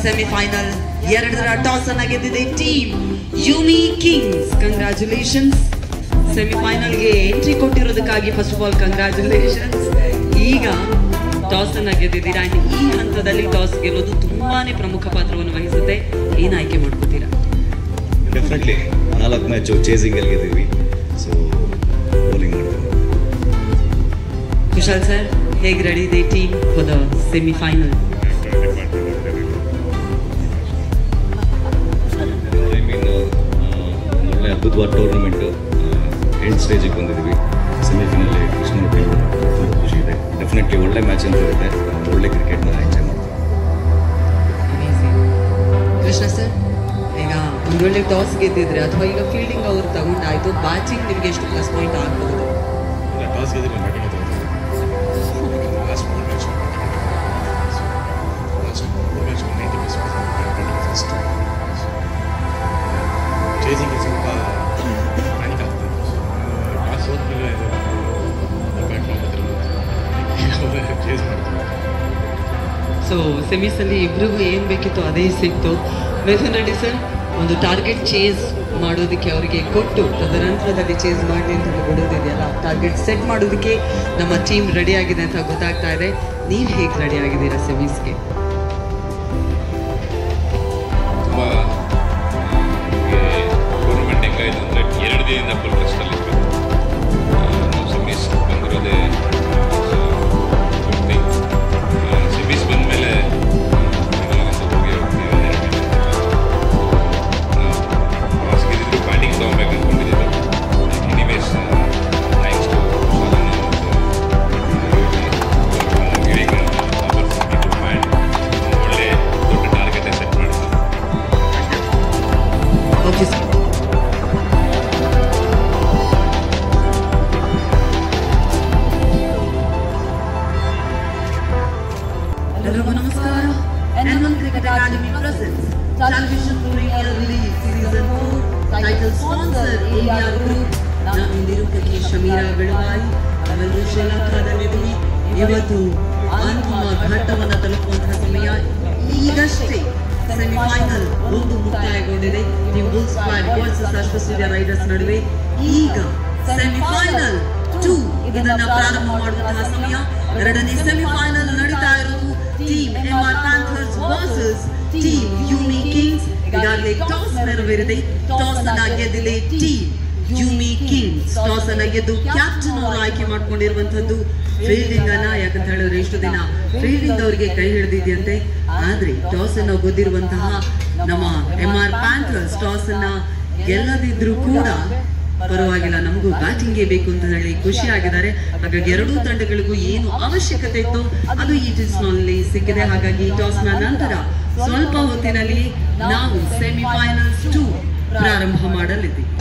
Semifinal ಎರಡರ toss ಅನ್ನ ಗೆದ್ದಿದೆ ಟೀಮ್ ಯುಮಿ ಕಿಂಗ್ಸ್. ಕಂಗ್ರಾಚುಲೇಷನ್ಸ್. ಸೆಮಿಫೈನಲ್ಗೆ ಎಂಟ್ರಿ ಕೊಟ್ಟಿರೋದಕ್ಕಾಗಿ ಫಸ್ಟ್ ಆಫ್ ಆಲ್ ಕಂಗ್ರಾಚುಲೇಷನ್ಸ್. ಈಗ ಟಾಸ್ ಅನ್ನ ಗೆದ್ದಿದ್ದೀರಾ. ಈ ಹಂತದಲ್ಲಿ ಟಾಸ್ ಗೆಲ್ಲೋದು ತುಂಬಾನೇ ಪ್ರಮುಖ ಪಾತ್ರವನ್ನು ವಹಿಸುತ್ತೆ. ಏನ್ ಆಯ್ಕೆ ಮಾಡ್ಕೋತೀರಾ? ಡೆಫಿನೆಟ್ಲಿ 4 ಮ್ಯಾಚ್ ಚೇಸಿಂಗ್ ಅಲ್ಲಿ ಗೆದ್ದಿದ್ವಿ. ಸೊ ಬೌಲಿಂಗ್ ಮಾಡ್ತೀವಿ. ಕುಶಾಲ್ ಸರ್, ಹೇಗೆ ರೆಡಿ ಇದೆ ಟೀಮ್ ಫಾರ್ ದ ಸೆಮಿಫೈನಲ್? ಒಳ್ಳೆ ಅದ್ಭುತವಾದ ಟೂರ್ನಮೆಂಟು. ಎಂಡ್ ಸ್ಟೇಜಿಗೆ ಬಂದಿದ್ದೀವಿ. ಸೆಮಿಫೈನಲ್ ಕೃಷ್ಣ ತುಂಬ ಖುಷಿ ಇದೆ. ಡೆಫಿನೆಟ್ಲಿ ಒಳ್ಳೆ ಮ್ಯಾಚ್ ಅಂತ ಇರುತ್ತೆ. ಒಳ್ಳೆ ಕ್ರಿಕೆಟ್ನ ಎಂಜಾಯ್ ಮಾಡ್ತೀವಿ. ಕೃಷ್ಣ ಸರ್, ಈಗ ಒಂದೊಳ್ಳೆ ಟಾಸ್ ಗೆದ್ದಿದ್ರೆ ಅಥವಾ ಈಗ ಫೀಲ್ಡಿಂಗ್ ಅವ್ರು ತಗೊಂಡಾಯ್ತು, ಬ್ಯಾಟಿಂಗ್ ನಿಮ್ಗೆ ಎಷ್ಟು ಪ್ಲಸ್ ಪಾಯಿಂಟ್ ಆಗ್ಬೋದು? ಟಾಸ್ ಗೆದ್ದಿದ್ರೆ ಬ್ಯಾಟಿಂಗ್ ಚೇಸಿಂಗ್ಗೆ ಸ್ವಲ್ಪ ಪ್ಯಾನಿಕ್ ಆಗ್ತದೆ. ಟಾಸ್ ಹೋದ್ಮೇಲೆ ಬ್ಯಾಟ್ ಮಾಡ್ತಾರೆ, ಚೇಸ್ ಮಾಡ್ತಾರೆ. ಸೊ ಸೆಮೀಸಲ್ಲಿ ಇಬ್ರಿಗೂ ಏನು ಬೇಕಿತ್ತು ಅದೇ ಸಿಕ್ತು. ಮಿಥುನ್ ರೆಡ್ಡಿ ಸರ್, ಒಂದು ಟಾರ್ಗೆಟ್ ಚೇಸ್ ಮಾಡೋದಕ್ಕೆ ಅವರಿಗೆ ಕೊಟ್ಟು ತದನಂತರದಲ್ಲಿ ಚೇಸ್ ಮಾಡಲಿ ಅಂತ ಬಿಡೋದಿದೆಯಲ್ಲ, ಟಾರ್ಗೆಟ್ ಸೆಟ್ ಮಾಡೋದಕ್ಕೆ ನಮ್ಮ ಟೀಮ್ ರೆಡಿ ಆಗಿದೆ ಅಂತ ಗೊತ್ತಾಗ್ತಾ ಇದೆ. ನೀವು ಹೇಗೆ ರೆಡಿ ಆಗಿದ್ದೀರಾ ಸೆಮೀಸ್ಗೆ? ತುಂಬ ಟೂರ್ನಮೆಂಟ್ ಹೆಂಗಾಯಿತು ಅಂದರೆ 2 ದಿನದಿಂದ ಫುಲ್ ರೆಸ್ಟಲ್ಲಿತ್ತು. ನಾವು ಸೆಮೀಸ್ ಬಂದಿರೋದೇ ಸೆಮೀಸ್ ಬಂದ ಮೇಲೆ ಗೆದ್ದಿದ್ರು ಬ್ಯಾಟಿಂಗ್ ತೊಗೊಬೇಕು ಅಂದ್ಕೊಂಡಿದ್ದೀವಿ. ಎನಿವೇಸ್ ಥ್ಯಾಂಕ್ಸ್ ಟು ಒಳ್ಳೆ ದೊಡ್ಡ ಟಾರ್ಗೆಟ್ ಸೆಟ್ ಮಾಡ್ತಾರೆ. Okay sir. ಎಲ್ಲರಿಗೂ ನಮಸ್ಕಾರ. N1 Cricket Academy presents Television Premier League Season 4 title sponsor AR Group. ನಾನು ನಿರೂಪಕಿ ಶಮೀರಾ ಬೆಳವಾಯಿ. ನಾವೆಲ್ಲರೂ ಶ್ರೀಲಂಕಾದಲ್ಲಿದ್ದೀವಿ. ಇವತ್ತು ಅಂತಿಮ ಘಟ್ಟವನ್ನು ತಲುಪುವಂತಹ ಸಮಯ. ಈಗಷ್ಟೇ ಸೆಮಿಫೈನಲ್ ಒಂದು ಮುಕ್ತಾಯಗೊಂಡಿದೆ. Team Bull Squad versus Ashwasurya Riders ನಡುವೆ. ಈಗ ಸೆಮಿಫೈನಲ್ 2 ಇದನ್ನ ಪ್ರಾರಂಭ ಮಾಡುವಂತಹ ಸಮಯ. ಎರಡನೇ ಸೆಮಿಫೈನಲ್ ನಡೀತಾ ಇರೋದು team MR Panthers versus team Yumi Kings. ಈಗಾಗಲೇ ಟಾಸ್ ನೆರವೇರಿದೆ. ಟಾಸ್ ಅನ್ನ ಗೆದ್ದಿದೆ ಟೀಮ್ ಯುಮಿ ಕಿಂಗ್ಸ್. ಟಾಸ್ ಅನ್ನ ಗೆದ್ದು ಕ್ಯಾಪ್ಟನ್ ಅವರು ಆಯ್ಕೆ ಮಾಡ್ಕೊಂಡಿರುವಂತದ್ದು ಫೀಲ್ಡಿಂಗ್ ಅನ್ನ. ಯಾಕಂತ ಹೇಳಿದ್ರೆ ಇಷ್ಟು ದಿನ ಫೀಲ್ಡಿಂಗ್ ಅವರಿಗೆ ಕೈ ಹಿಡಿದಿದೆಯಂತೆ. ಆದ್ರೆ ಟಾಸ್ ಅನ್ನ ಗೆದ್ದಿರುವಂತಹ ನಮ್ಮ MR Panthers ಟಾಸ್ ಅನ್ನ ಗೆಲ್ಲದಿದ್ರು ಕೂಡ ಪರವಾಗಿಲ್ಲ, ನಮಗೂ ಬ್ಯಾಟಿಂಗೇ ಬೇಕು ಅಂತ ಹೇಳಿ ಖುಷಿಯಾಗಿದ್ದಾರೆ. ಹಾಗಾಗಿ ಎರಡೂ ತಂಡಗಳಿಗೂ ಏನು ಅವಶ್ಯಕತೆ ಇತ್ತು ಅದು ಈ ಟಾಸ್ನಲ್ಲಿ ಸಿಕ್ಕಿದೆ. ಹಾಗಾಗಿ ಟಾಸ್ ನ ನಂತರ ಸ್ವಲ್ಪ ಹೊತ್ತಿನಲ್ಲಿ ನಾವು ಸೆಮಿಫೈನಲ್ಸ್ 2 ಪ್ರಾರಂಭ ಮಾಡಲಿದ್ದೀವಿ.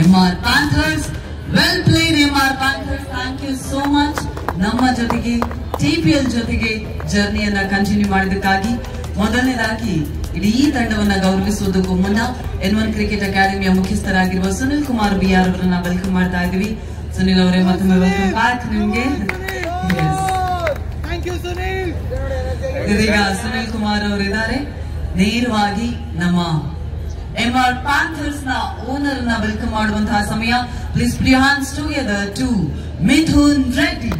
MR Panthers. Well played, MR Panthers. Thank you so much. ನಮ್ಮ ಜೊತೆಗೆ TPL ಜೊತೆಗೆ ಜರ್ನಿಯನ್ನ ಕಂಟಿನ್ಯೂ ಮಾಡಿದಕ್ಕಾಗಿ ಮೊದಲನೇದಾಗಿ ಇಡೀ ತಂಡವನ್ನ ಗೌರವಿಸುವುದಕ್ಕೂ ಮುನ್ನ N1 ಕ್ರಿಕೆಟ್ ಅಕಾಡೆಮಿಯ ಮುಖ್ಯಸ್ಥರಾಗಿರುವ ಸುನಿಲ್ ಕುಮಾರ್ BR ಅವರನ್ನ ವೆಲ್ಕಮ್ ಮಾಡ್ತಾ ಇದ್ದೀವಿ. ಸುನಿಲ್ ಅವರೇ ಮತ್ತೊಮ್ಮೆ ವೆಲ್ಕಮ್ ಬ್ಯಾಕ್ ನಿಮ್ಗೆ. ಇದೀಗ ಸುನಿಲ್ ಕುಮಾರ್ ಅವರಿದ್ದಾರೆ. ನೇರವಾಗಿ ನಮ್ಮ MR Panthers ನ ಓನರ್ ನ ವೆಲ್ಕಮ್ ಮಾಡುವಂತಹ ಸಮಯ. Please put your hands together to Mithun Reddy.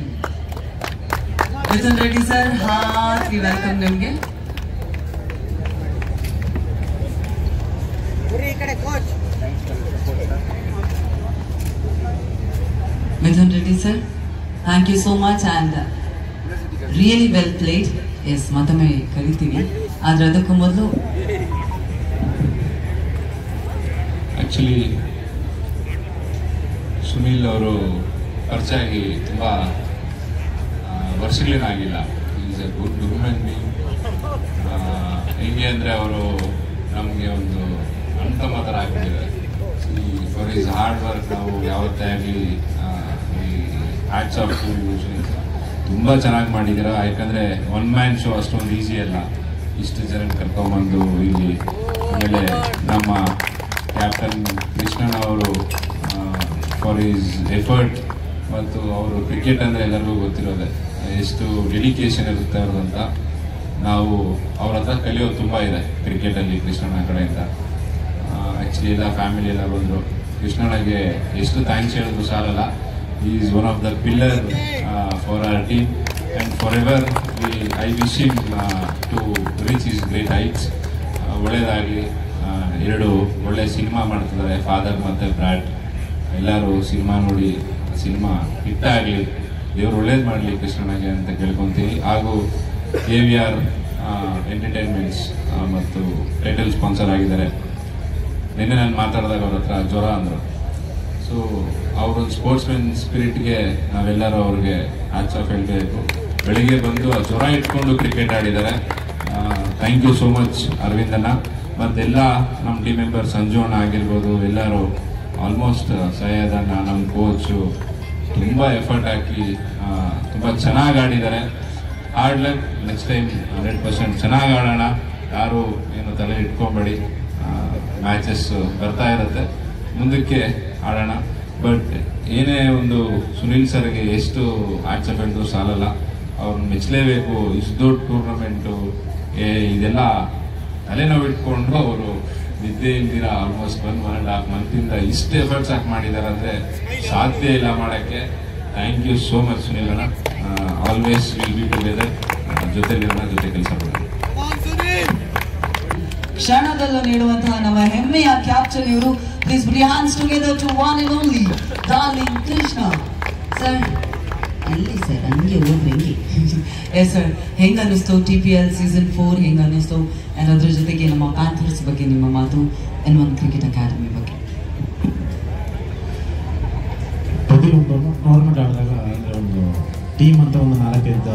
Mithun Reddy sir, heartly welcome ನಿಮ್ಗೆ. Mithun Reddy sir, thank you so much and really well played. Yes, ಮತ್ತೊಮ್ಮೆ ಕರಿತೀವಿ, ಆದ್ರೆ ಅದಕ್ಕೂ ಮೊದಲು ಆ್ಯಕ್ಚುಲಿ ಸುನಿಲ್ ಅವರು ಪರಿಚಯ ಆಗಿ ತುಂಬ ವರ್ಷಗಳೇನಾಗಿಲ್ಲ. Is a good human being. ಹೆಂಗೆ ಅಂದರೆ ಅವರು ನಮಗೆ ಒಂದು ಅಣ್ತಮ್ಮ ಥರ ಆಗ್ಬಿಟ್ಟಿದ್ದಾರೆ. ಫಾರ್ ಈಸ್ ಹಾರ್ಡ್ ವರ್ಕ್ ನಾವು ಯಾವತ್ತೇ ಆಗಲಿ ಹ್ಯಾಟ್ಸ್ ಆಫ್ ತುಂಬ ಚೆನ್ನಾಗಿ ಮಾಡಿದ್ದೀರ. ಯಾಕಂದರೆ ಒನ್ ಮ್ಯಾನ್ ಶೋ ಅಷ್ಟೊಂದು ಈಸಿ ಅಲ್ಲ, ಇಷ್ಟು ಜನ ಕರ್ಕೊಂಬಂದು ಇಲ್ಲಿ. ಆಮೇಲೆ ನಮ್ಮ ಕ್ಯಾಪ್ಟನ್ ಕೃಷ್ಣನ್ ಅವರು ಫಾರ್ ಈಸ್ ಎಫರ್ಟ್, ಮತ್ತು ಅವರು ಕ್ರಿಕೆಟ್ ಅಂದರೆ ಎಲ್ಲರಿಗೂ ಗೊತ್ತಿರೋದೆ ಎಷ್ಟು ಡೆಡಿಕೇಶನ್ ಇರುತ್ತೆ ಅವ್ರದಂತ. ನಾವು ಅವ್ರ ಹತ್ರ ಕಲಿಯೋದು ತುಂಬ ಇದೆ ಕ್ರಿಕೆಟಲ್ಲಿ ಕೃಷ್ಣನ ಕಡೆಯಿಂದ. ಆ್ಯಕ್ಚುಲಿ ಎಲ್ಲ ಫ್ಯಾಮಿಲಿ ಎಲ್ಲ ಬಂದರು. ಕೃಷ್ಣನಿಗೆ ಎಷ್ಟು ಥ್ಯಾಂಕ್ಸ್ ಹೇಳಿದ್ರು ಸಾಲಲ್ಲ. He is one of the pillar for our team, and forever I wish him to reach his great heights. ಒಳ್ಳೆಯದಾಗಲಿ. ಎರಡು ಒಳ್ಳೆ ಸಿನಿಮಾ ಮಾಡ್ತಿದ್ದಾರೆ, ಫಾದರ್ ಮತ್ತು ಬ್ರಾಟ್. ಎಲ್ಲರೂ ಸಿನಿಮಾ ನೋಡಿ ಸಿನಿಮಾ ಹಿಟ್ಟಾಗಲಿ, ದೇವ್ರು ಒಳ್ಳೇದು ಮಾಡಲಿ ಕೃಷ್ಣನಿಗೆ ಅಂತ ಕೇಳ್ಕೊತೀವಿ. ಹಾಗೂ AVR ಎಂಟರ್ಟೈನ್ಮೆಂಟ್ಸ್ ಮತ್ತು ಟೈಟಲ್ ಸ್ಪಾನ್ಸರ್ ಆಗಿದ್ದಾರೆ. ನಿನ್ನೆ ನಾನು ಮಾತಾಡಿದಾಗ ಅವ್ರ ಹತ್ರ ಜ್ವರ ಅಂದರು. ಸೊ ಅವರೊಂದು ಸ್ಪೋರ್ಟ್ಸ್ಮನ್ ಸ್ಪಿರಿಟ್ಗೆ ನಾವೆಲ್ಲರೂ ಅವ್ರಿಗೆ ಹ್ಯಾಟ್ಸ್ ಆಫ್ ಹೇಳಬೇಕು. ಬೆಳಿಗ್ಗೆ ಬಂದು ಆ ಜ್ವರ ಇಟ್ಕೊಂಡು ಕ್ರಿಕೆಟ್ ಆಡಿದ್ದಾರೆ. ಥ್ಯಾಂಕ್ ಯು ಸೋ ಮಚ್ ಅರವಿಂದಣ್ಣ. ಮತ್ತೆಲ್ಲ ನಮ್ಮ ಟೀಮ್ ಮೆಂಬರ್ ಸಂಜೋಣ ಆಗಿರ್ಬೋದು, ಎಲ್ಲರೂ ಆಲ್ಮೋಸ್ಟ್ ಸೈಯದ್ ಅಣ್ಣ, ನಮ್ಮ ಕೋಚು ತುಂಬ ಎಫರ್ಟ್ ಹಾಕಿ ತುಂಬ ಚೆನ್ನಾಗಿ ಆಡಿದ್ದಾರೆ. Hard luck. ನೆಕ್ಸ್ಟ್ ಟೈಮ್ 100% ಚೆನ್ನಾಗಿ ಆಡೋಣ. ಯಾರು ಏನು ತಲೆ ಇಟ್ಕೊಬೇಡಿ. ಮ್ಯಾಚಸ್ ಬರ್ತಾ ಇರುತ್ತೆ, ಮುಂದಕ್ಕೆ ಆಡೋಣ. ಬಟ್ ಏನೇ ಒಂದು ಸುನಿಲ್ ಸರ್ಗೆ ಎಷ್ಟು ಹ್ಯಾಟ್ಸ್ ಆಫ್ ಹೇಳಿದ್ರು ಸಾಲಲ್ಲ. ಅವ್ರನ್ನ ಮೆಚ್ಚಲೇಬೇಕು. ಇಷ್ಟು ದೊಡ್ಡ ಟೂರ್ನಮೆಂಟು ಇದೆಲ್ಲ ತಲೆನೋವು ಇಟ್ಕೊಂಡು ಅವರು ನಿದ್ದೆ ಇಲ್ದಿರ ಆಲ್ಮೋಸ್ಟ್ 1.5 ಮಂತಿಂದ ಇಷ್ಟು ಎಫರ್ಟ್ಸ್ ಹಾಕಿ ಮಾಡಿದ್ದಾರೆ ಅಂದರೆ ಸಾಧ್ಯ ಇಲ್ಲ ಮಾಡೋಕ್ಕೆ. Thank you so much Sunil ಅಣ್ಣ. Always will be together. ಜೊತೆಲಿರೋಣ, ಜೊತೆ ಕೆಲಸ ಮಾಡೋಣ. ಕ್ಷಣದಲ್ಲೂ ನೀಡುವಂತಹ ನಮ್ಮ ಹೆಮ್ಮೆಯ ಕ್ಯಾಪ್ಟನ್ ಇವರು. Please put your hands together to one and only darling Krishna. Sir, ಅಲ್ಲಿ ಸರ್ ಹಂಗೆ ಹೋಗ್ರಿ. ಎಸ್ ಸರ್, ಹೆಂಗೆ ಅನ್ನಿಸ್ತು TPL ಸೀಸನ್ 4? ಹೆಂಗೆ ಅನ್ನಿಸ್ತು? ಆ್ಯಂಡ್ ಅದ್ರ ಜೊತೆಗೆ ನಮ್ಮ ಪ್ಯಾಂಥರ್ಸ್ ಬಗ್ಗೆ ನಿಮ್ಮ ಮಾತು, N1 ಕ್ರಿಕೆಟ್ ಅಕಾಡೆಮಿ ಬಗ್ಗೆ. ಪ್ರತಿಯೊಂದು ಟೂರ್ನಮೆಂಟ್ ಆಡಿದಾಗ ಅಂದರೆ ಒಂದು ಟೀಮ್ ಅಂತ ಒಂದು 4-5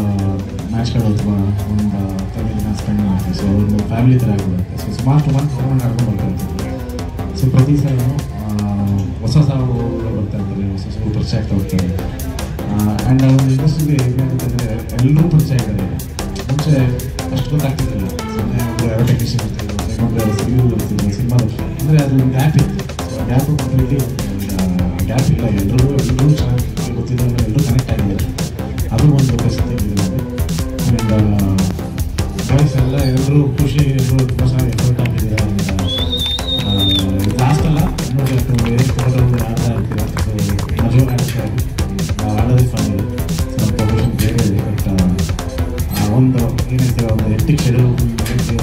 ಮ್ಯಾಚ್ಗಳು ಅಥವಾ ಒಂದು 15 ದಿನ ಸ್ಪೆಂಡ್ ಮಾಡ್ತೀವಿ. ಸೊ ಒಂದು ಫ್ಯಾಮಿಲಿ ಥರ ಆಗಿಬಿಡುತ್ತೆ. ಸೊ ಸುಮಾರು ಟೂರ್ನಮೆಂಟ್ ಆಡ್ಕೊಂಡು ಬರ್ತಾ ಇರ್ತೀವಿ. ಸೊ ಪ್ರತಿ ಸಲ ಹೊಸ ಹುಡುಗರು ಬರ್ತಾ ಇರ್ತಾರೆ, ಹೊಸ ಪರಿಚಯ ಆಗ್ತಾ ಹೋಗ್ತಾರೆ. ಆ್ಯಂಡ್ ಒಂದು ಇಂಡಸ್ಟ್ರಿಗೆ ಹೇಗಾಗುತ್ತಂದರೆ ಎಲ್ಲರೂ ಪರಿಚಯ ಇದ್ದಾರೆ. ಮುಂಚೆ ಅಷ್ಟು ಗೊತ್ತಾಗ್ತಿರಲಿಲ್ಲ. ಸೊ ಒಂದು ಯಾವ ಟೆಕ್ನಿಷಿಯನ್ ಇರ್ತಿದ್ರು, ಇನ್ನೊಂದು ಸಿವಿಲ್ ಬರ್ತಿದ್ರು, ಸಿನಿಮಾ ಅಂದರೆ ಅದು ಒಂದು ಗ್ಯಾಪ್ ಇತ್ತು. ಸೊ ಆ ಗ್ಯಾಪ್ ಕಂಪ್ಲೀಟ್ಲಿ ಗ್ಯಾಪ್ ಇಲ್ಲ. ಎಲ್ಲರೂ ಚೆನ್ನಾಗಿ ಗೊತ್ತಿದ್ದಾರೆ, ಎಲ್ಲರೂ ಕನೆಕ್ಟ್ ಆಗಿದ್ದಾರೆ. ಅದು ಒಂದು ಪ್ರಶ್ನೆ ಇದೆ. ಆ್ಯಂಡ್ ಬಾಯ್ಸ್ ಎಲ್ಲ ಎಲ್ಲರೂ ಖುಷಿ, ಎಲ್ಲರೂ ತುಂಬ ಚೆನ್ನಾಗಿ ಎಫರ್ಟ್ ಆಗಿದ್ದೀರಾ. ಲಾಸ್ಟ್ ಅಲ್ಲ, ಇನ್ನೊಂದು ಬೇರೆ ಸ್ಪೋರ್ಟ್ಸ್ ಆಡ್ತಾ ಇರ್ತೀರಾ. ಸೊ ಮಜಾ ಆಡಿಸ್ತಾರೆ, ಆಡೋದೇ ಫನ್ ಇದೆ. ಸೊ ನಮ್ಮ ಪ್ರೊಫೆಷನ್ ಬೇರೆ ಇದೆ. ಬಟ್ ಒಂದು ಏನಂತೀವಿ, ಒಂದು ಎಟ್ಟಿಗೆ ಶೆಡ್ಯೂಲ್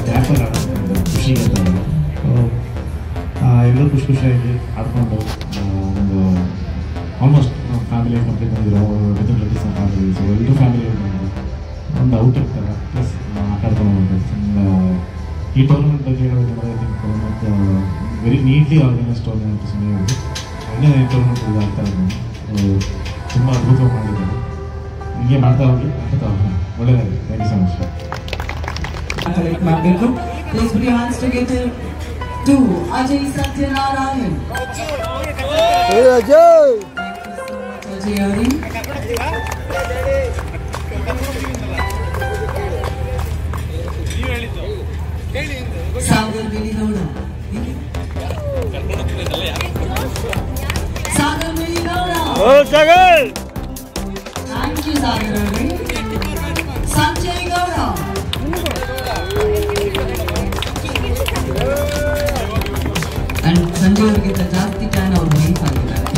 ಗ್ಯಾಪಲ್ಲಿ ಆಡೋದು ಖುಷಿ ಇರ್ತಾರೆ. ಎಲ್ಲರೂ ಖುಷಿಯಾಗಿ ಆಡ್ಕೊಂಡು ಒಂದು ಆಲ್ಮೋಸ್ಟ್ ಫ್ಯಾಮಿಲಿ ಕಂಪ್ಲೀಟ್ ಬಂದಿರೋ ಮಿಥುನ್ ರೆಡ್ಡಿ ಸಹ ಫ್ಯಾಮಿಲಿ. ಸೊ ಎಲ್ಲರೂ ಫ್ಯಾಮಿಲಿ ಒಂದು ಔಟ್ ಇರ್ತಾರೆ, ಪ್ಲಸ್ ಆಟಾಡ್ಕೊಂಡು ಹೋಗ್ತಾರೆ. ಈ ಟೂರ್ನಮೆಂಟ್ ಬಗ್ಗೆ ಹೇಳಬೇಕಂದ್ರೆ ಐ ಥಿಂಕ್ ಮತ್ತು ವೆರಿ ನೀಟ್ಲಿ ಆರ್ಗನೈಸ್ ಟೂರ್ನಮೆಂಟ್. ಸುಮ್ಮನೆ ಒಳ್ಳೆ ಟೂರ್ನಮೆಂಟ್ ಇದು ಆಗ್ತಾ ಇದ್ದೀನಿ. ತುಂಬ ಅದ್ಭುತವಾಗಿ ಮಾಡಿದ್ದಾರೆ. ಹೀಗೆ ಮಾಡ್ತಾ ಹೋಗಿ ಒಳ್ಳೆಯದಾಗಿ. Thank you so much. Collect ಮಾಡಬೇಕು. Please put your hands together to Ajay Satyanarayan. Sagar Biligowda Sagar Biligowda thank you Sagar ಅವರೇ. ಸಂಜಯ್ ಗೌಡ ಅಂಡ್ ಸಂಜಯ್ ಅವ್ರಿಗಿಂತ ಜಾಸ್ತಿ ಫ್ಯಾನ್ ಅವ್ರು ವೈಫ್ ಆಗಿದ್ದಾರೆ.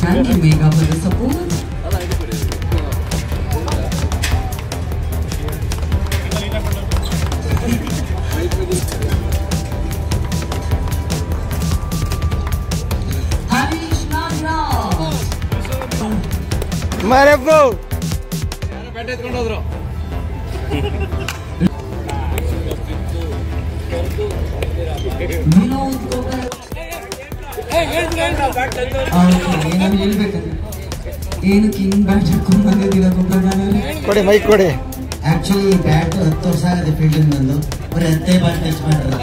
Thank you Megha for the support. Harish Nagaraj Vinod Gobbara ಏನಾದ್ರು ಹೇಳ್ಬೇಕಂದ್ರೆ ಏನಕ್ಕೆ ಹಿಂಗ್ ಬ್ಯಾಟ್ ಹಾಕೊಂಡ್ ಬಂದಿದ್ದೀರಾ ಗೊಬ್ಬರ ಕೊಡಿ ಮೈಕ್ ಕೊಡಿ. ಆಕ್ಚುಲಿ ಬ್ಯಾಟ್ 10 ವರ್ಷ ಆಗಿದೆ ಫೀಲ್ಡಿಂಗ್ ಬಂದು ಬರೀ 10 ಬಾಲ್ ಟಚ್ ಮಾಡಿರೋದು.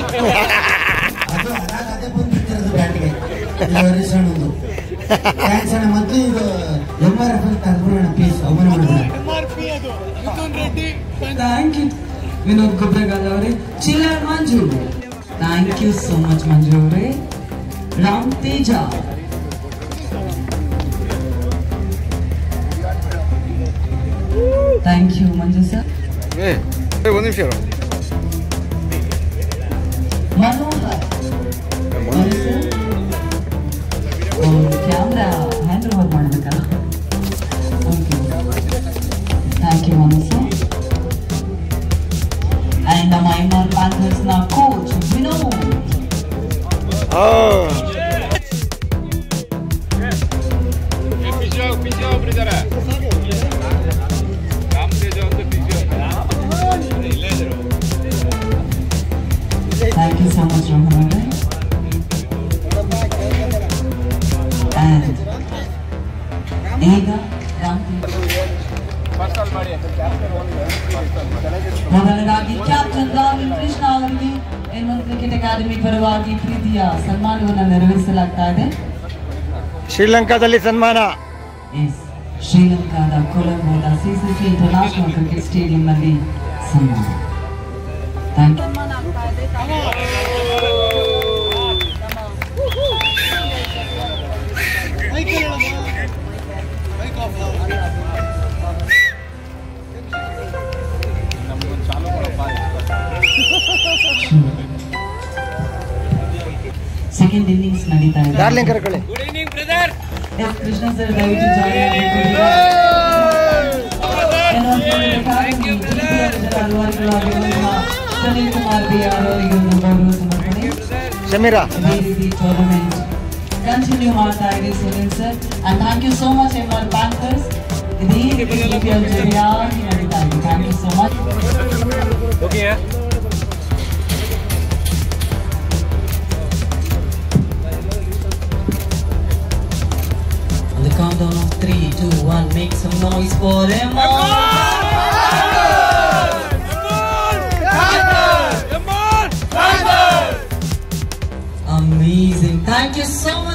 ಅದು ಅದೇ ಬಂದಿರ್ತಿರೋದು ಬ್ಯಾಟ್ಗೆ ಸಣ್ಣದು. ಥ್ಯಾಂಕ್ಸ್ ಅಣ್ಣ. ಮೊದಲು ಇದು MRF ಅಲ್ಲಿ ತಗೊಂಡ್ಬಿಡೋಣ ಪ್ಲೀಸ್. ಅವಮಾನ ಮಾಡಿದ್ರೆ ಥ್ಯಾಂಕ್ ಯು ವಿನೋದ್ ಗೊಬ್ಬರಗಾಲ್ ಅವರೇ. Chiller Manju thank you so much Manju ಅವರೇ. Ram Teja thank you Manju sir. ಒಂದು ನಿಮಿಷ. ಮನೋಹರ್ ಕ್ಯಾಮ್ರಾ ಹ್ಯಾಂಡ್ ಓವರ್ ಮಾಡಬೇಕಲ್ಲ. Okay thank you Manu sir. And ನಮ್ಮ MR Panthers ನ coach Vinod. Thank you so much, Rohan. And Ega Ramti. ಮೊದಲನೇದಾಗಿ ಕ್ಯಾಪ್ಟನ್ ರಾಹುಲ್ ಕೃಷ್ಣ ಅವರಿಗೆ N1 ಕ್ರಿಕೆಟ್ ಅಕಾಡೆಮಿ ಪರವಾಗಿ ಪ್ರೀತಿಯ ಸನ್ಮಾನವನ್ನು ನೆರವೇರಿಸಲಾಗ್ತಾ ಇದೆ. ಶ್ರೀಲಂಕಾದಲ್ಲಿ ಸನ್ಮಾನ. ಶ್ರೀಲಂಕಾದ ಕೊಲಂಬೋದ CCC ಇಂಟರ್ನ್ಯಾಷನಲ್ ಕ್ರಿಕೆಟ್ ಸ್ಟೇಡಿಯಂನಲ್ಲಿ ಸನ್ಮಾನ. Thank you. ಸೆಕೆಂಡ್ ಇನ್ನಿಂಗ್ಸ್ ನಡೀತಾ ಇದೆ. ಡಾರ್ಲಿಂಗ್ ಕರ್ಕೊಳ್ಳಿ. ಎಸ್ ಕೃಷ್ಣ ಸರ್ ದಯವಿಟ್ಟು ಜಾಯಿನ್ ಆಗಬೇಕು. ಸುನೀಲ್ ಕುಮಾರ್ ಬಿ ಅವರಿಗೆ ಒಂದು ಗೌರವ ಸಮರ್ಪಣೆ. ಸಮೀರಾ ಇದೇ ರೀತಿ ಟೂರ್ನಮೆಂಟ್ ಕಂಟಿನ್ಯೂ ಮಾಡ್ತಾ ಇದೆ Sunil sir. And thank you so much MR Panthers. ಇದೇ ರೀತಿ IPL ಜೊತೆಯಾಗಿ ನಡೀತಾ ಇದೆ. Thank you so much. Countdown of 3, 2, 1, make some noise for MR. Amazing. Thank you so much.